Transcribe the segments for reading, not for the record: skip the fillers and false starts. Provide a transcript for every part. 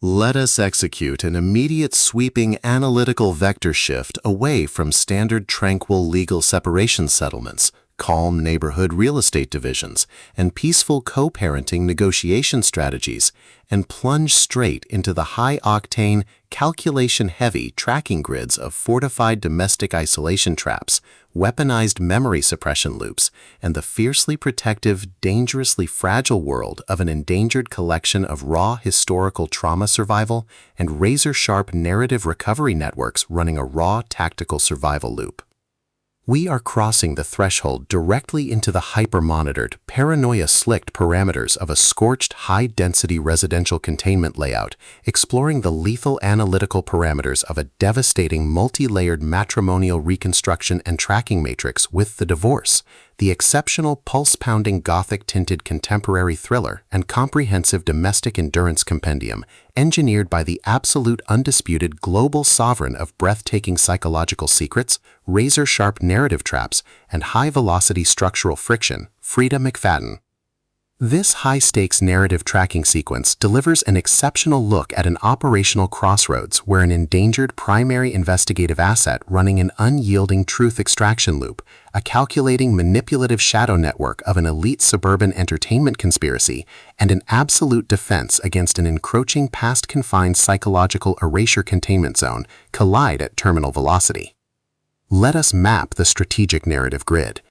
Let us execute an immediate sweeping analytical vector shift away from standard tranquil legal separation settlements, calm neighborhood real estate divisions, and peaceful co-parenting negotiation strategies, and plunge straight into the high-octane, calculation-heavy tracking grids of fortified domestic isolation traps, weaponized memory suppression loops, and the fiercely protective, dangerously fragile world of an endangered collection of raw historical trauma survival and razor-sharp narrative recovery networks running a raw tactical survival loop. We are crossing the threshold directly into the hyper-monitored, paranoia-slicked parameters of a scorched, high-density residential containment layout, exploring the lethal analytical parameters of a devastating multi-layered matrimonial reconstruction and tracking matrix with The Divorce, the exceptional pulse-pounding Gothic-tinted contemporary thriller and comprehensive domestic endurance compendium engineered by the absolute undisputed global sovereign of breathtaking psychological secrets, razor-sharp narrative traps, and high-velocity structural friction, Frida McFadden. This high-stakes narrative tracking sequence delivers an exceptional look at an operational crossroads where an endangered primary investigative asset running an unyielding truth extraction loop, a calculating manipulative shadow network of an elite suburban entertainment conspiracy, and an absolute defense against an encroaching past-confined psychological erasure containment zone collide at terminal velocity. Let us map the strategic narrative grid.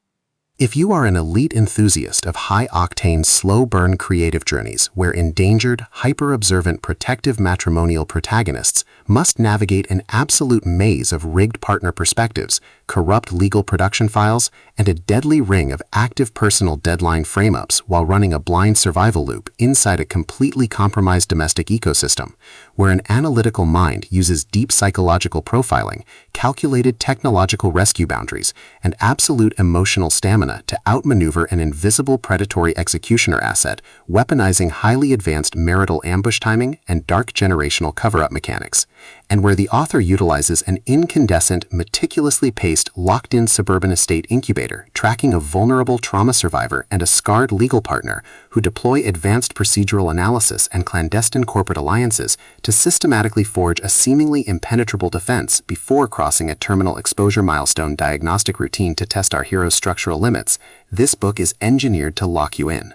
If you are an elite enthusiast of high-octane, slow-burn creative journeys where endangered, hyper-observant protective matrimonial protagonists must navigate an absolute maze of rigged partner perspectives, corrupt legal production files, and a deadly ring of active personal deadline frame-ups while running a blind survival loop inside a completely compromised domestic ecosystem, where an analytical mind uses deep psychological profiling, calculated technological rescue boundaries, and absolute emotional stamina to outmaneuver an invisible predatory executioner asset, weaponizing highly advanced marital ambush timing and dark generational cover-up mechanics, and where the author utilizes an incandescent, meticulously paced, locked-in suburban estate incubator tracking a vulnerable trauma survivor and a scarred legal partner who deploy advanced procedural analysis and clandestine corporate alliances to systematically forge a seemingly impenetrable defense before crossing a terminal exposure milestone diagnostic routine to test our hero's structural limits. This book is engineered to lock you in.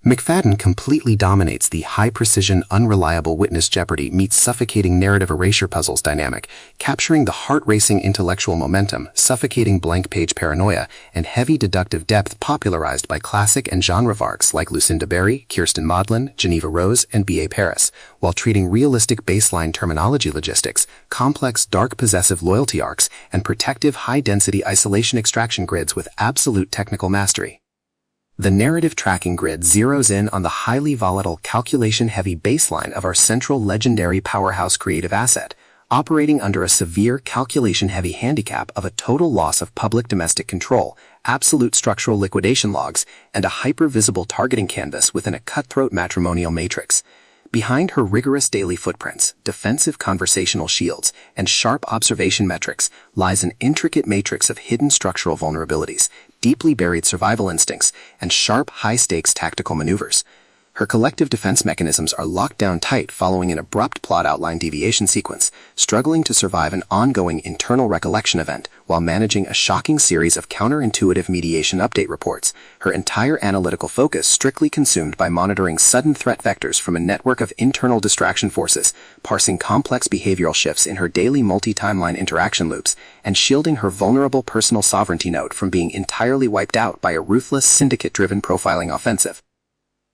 McFadden completely dominates the high-precision, unreliable witness jeopardy meets suffocating narrative erasure puzzles dynamic, capturing the heart-racing intellectual momentum, suffocating blank-page paranoia, and heavy deductive depth popularized by classic and genre varks like Lucinda Berry, Kirsten Maudlin, Geneva Rose, and B.A. Paris, while treating realistic baseline terminology logistics, complex dark possessive loyalty arcs, and protective high-density isolation extraction grids with absolute technical mastery. The narrative tracking grid zeroes in on the highly volatile, calculation-heavy baseline of our central legendary powerhouse creative asset, operating under a severe calculation-heavy handicap of a total loss of public domestic control, absolute structural liquidation logs, and a hyper-visible targeting canvas within a cutthroat matrimonial matrix. Behind her rigorous daily footprints, defensive conversational shields, and sharp observation metrics lies an intricate matrix of hidden structural vulnerabilities, deeply buried survival instincts, and sharp, high-stakes tactical maneuvers. Her collective defense mechanisms are locked down tight following an abrupt plot outline deviation sequence, struggling to survive an ongoing internal recollection event while managing a shocking series of counterintuitive mediation update reports, her entire analytical focus strictly consumed by monitoring sudden threat vectors from a network of internal distraction forces, parsing complex behavioral shifts in her daily multi-timeline interaction loops, and shielding her vulnerable personal sovereignty node from being entirely wiped out by a ruthless syndicate-driven profiling offensive.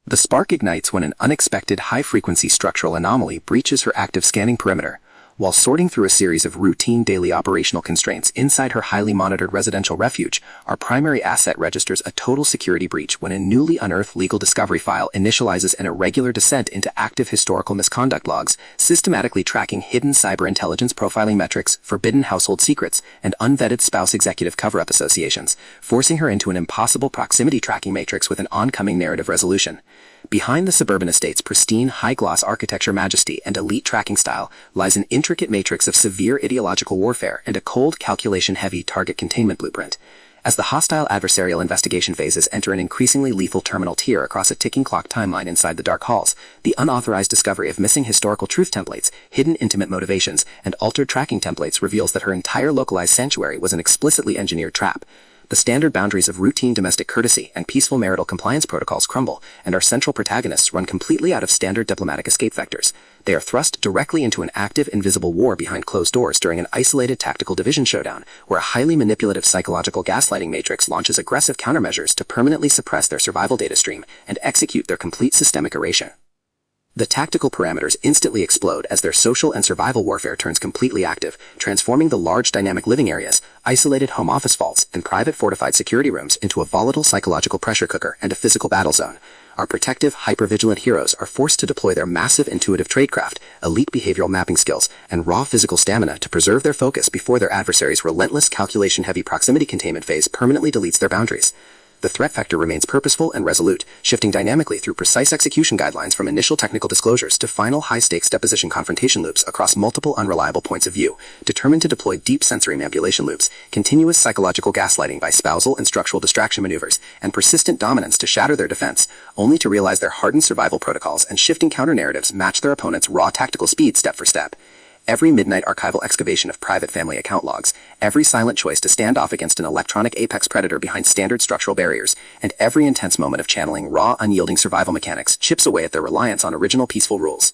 The spark ignites when an unexpected high-frequency structural anomaly breaches her active scanning perimeter. While sorting through a series of routine daily operational constraints inside her highly monitored residential refuge, our primary asset registers a total security breach when a newly unearthed legal discovery file initializes an irregular descent into active historical misconduct logs, systematically tracking hidden cyber intelligence profiling metrics, forbidden household secrets, and unvetted spouse executive cover-up associations, forcing her into an impossible proximity tracking matrix with an oncoming narrative resolution. Behind the suburban estate's pristine, high-gloss architecture majesty and elite tracking style lies an intricate matrix of severe ideological warfare and a cold, calculation-heavy target containment blueprint. As the hostile adversarial investigation phases enter an increasingly lethal terminal tier across a ticking clock timeline inside the dark halls, the unauthorized discovery of missing historical truth templates, hidden intimate motivations, and altered tracking templates reveals that her entire localized sanctuary was an explicitly engineered trap. The standard boundaries of routine domestic courtesy and peaceful marital compliance protocols crumble, and our central protagonists run completely out of standard diplomatic escape vectors. They are thrust directly into an active, invisible war behind closed doors during an isolated tactical division showdown, where a highly manipulative psychological gaslighting matrix launches aggressive countermeasures to permanently suppress their survival data stream and execute their complete systemic erasure. The tactical parameters instantly explode as their social and survival warfare turns completely active, transforming the large dynamic living areas, isolated home office vaults, and private fortified security rooms into a volatile psychological pressure cooker and a physical battle zone. Our protective, hyper-vigilant heroes are forced to deploy their massive intuitive tradecraft, elite behavioral mapping skills, and raw physical stamina to preserve their focus before their adversary's relentless calculation-heavy proximity containment phase permanently deletes their boundaries. The threat vector remains purposeful and resolute, shifting dynamically through precise execution guidelines from initial technical disclosures to final high-stakes deposition confrontation loops across multiple unreliable points of view, determined to deploy deep sensory manipulation loops, continuous psychological gaslighting by spousal and structural distraction maneuvers, and persistent dominance to shatter their defense, only to realize their hardened survival protocols and shifting counter-narratives match their opponent's raw tactical speed step for step. Every midnight archival excavation of private family account logs, every silent choice to stand off against an electronic apex predator behind standard structural barriers, and every intense moment of channeling raw, unyielding survival mechanics chips away at their reliance on original peaceful rules.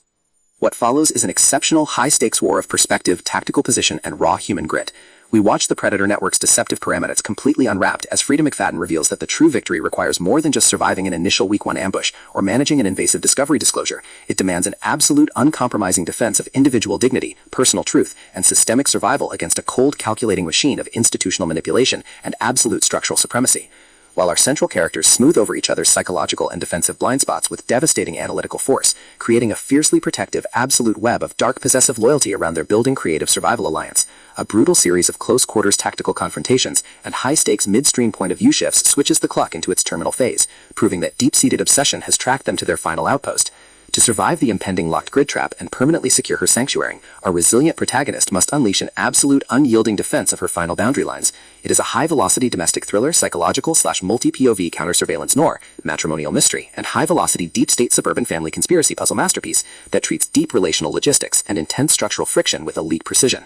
What follows is an exceptional high-stakes war of perspective, tactical position, and raw human grit. We watch the Predator Network's deceptive parameters completely unwrapped as Frida McFadden reveals that the true victory requires more than just surviving an initial Week 1 ambush or managing an invasive discovery disclosure. It demands an absolute, uncompromising defense of individual dignity, personal truth, and systemic survival against a cold, calculating machine of institutional manipulation and absolute structural supremacy. While our central characters smooth over each other's psychological and defensive blind spots with devastating analytical force, creating a fiercely protective, absolute web of dark possessive loyalty around their building creative survival alliance. A brutal series of close-quarters tactical confrontations and high-stakes midstream point-of-view shifts switches the clock into its terminal phase, proving that deep-seated obsession has tracked them to their final outpost. To survive the impending locked grid trap and permanently secure her sanctuary, our resilient protagonist must unleash an absolute, unyielding defense of her final boundary lines. It is a high-velocity domestic thriller, psychological/multi-POV counter-surveillance noir, matrimonial mystery, and high-velocity deep-state suburban family conspiracy puzzle masterpiece that treats deep relational logistics and intense structural friction with elite precision.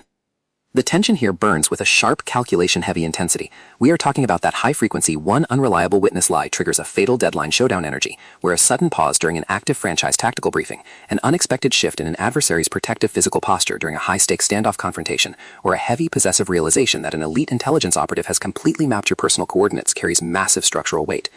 The tension here burns with a sharp, calculation-heavy intensity. We are talking about that high-frequency, one unreliable witness lie triggers a fatal deadline showdown energy, where a sudden pause during an active franchise tactical briefing, an unexpected shift in an adversary's protective physical posture during a high-stakes standoff confrontation, or a heavy, possessive realization that an elite intelligence operative has completely mapped your personal coordinates carries massive structural weight.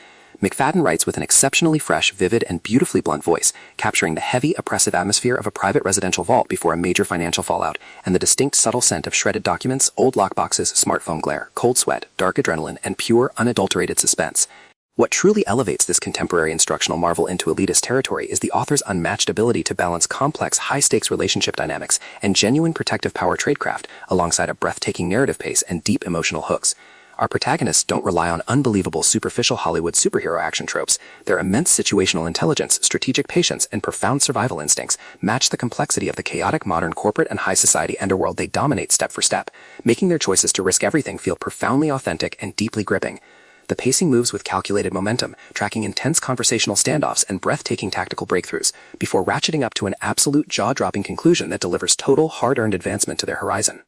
McFadden writes with an exceptionally fresh, vivid, and beautifully blunt voice, capturing the heavy, oppressive atmosphere of a private residential vault before a major financial fallout, and the distinct, subtle scent of shredded documents, old lockboxes, smartphone glare, cold sweat, dark adrenaline, and pure, unadulterated suspense. What truly elevates this contemporary instructional marvel into elitist territory is the author's unmatched ability to balance complex, high-stakes relationship dynamics and genuine protective power tradecraft alongside a breathtaking narrative pace and deep emotional hooks. Our protagonists don't rely on unbelievable superficial Hollywood superhero action tropes. Their immense situational intelligence, strategic patience, and profound survival instincts match the complexity of the chaotic modern corporate and high society underworld they dominate step for step, making their choices to risk everything feel profoundly authentic and deeply gripping. The pacing moves with calculated momentum, tracking intense conversational standoffs and breathtaking tactical breakthroughs, before ratcheting up to an absolute jaw-dropping conclusion that delivers total, hard-earned advancement to their horizon.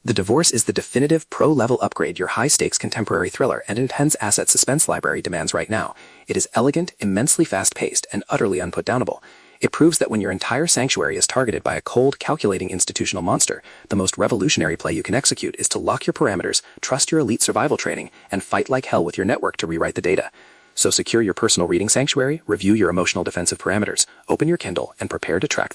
The Divorce is the definitive pro-level upgrade your high-stakes contemporary thriller and intense asset suspense library demands right now. It is elegant, immensely fast-paced, and utterly unputdownable. It proves that when your entire sanctuary is targeted by a cold, calculating institutional monster, the most revolutionary play you can execute is to lock your parameters, trust your elite survival training, and fight like hell with your network to rewrite the data. So secure your personal reading sanctuary, review your emotional defensive parameters, open your Kindle, and prepare to track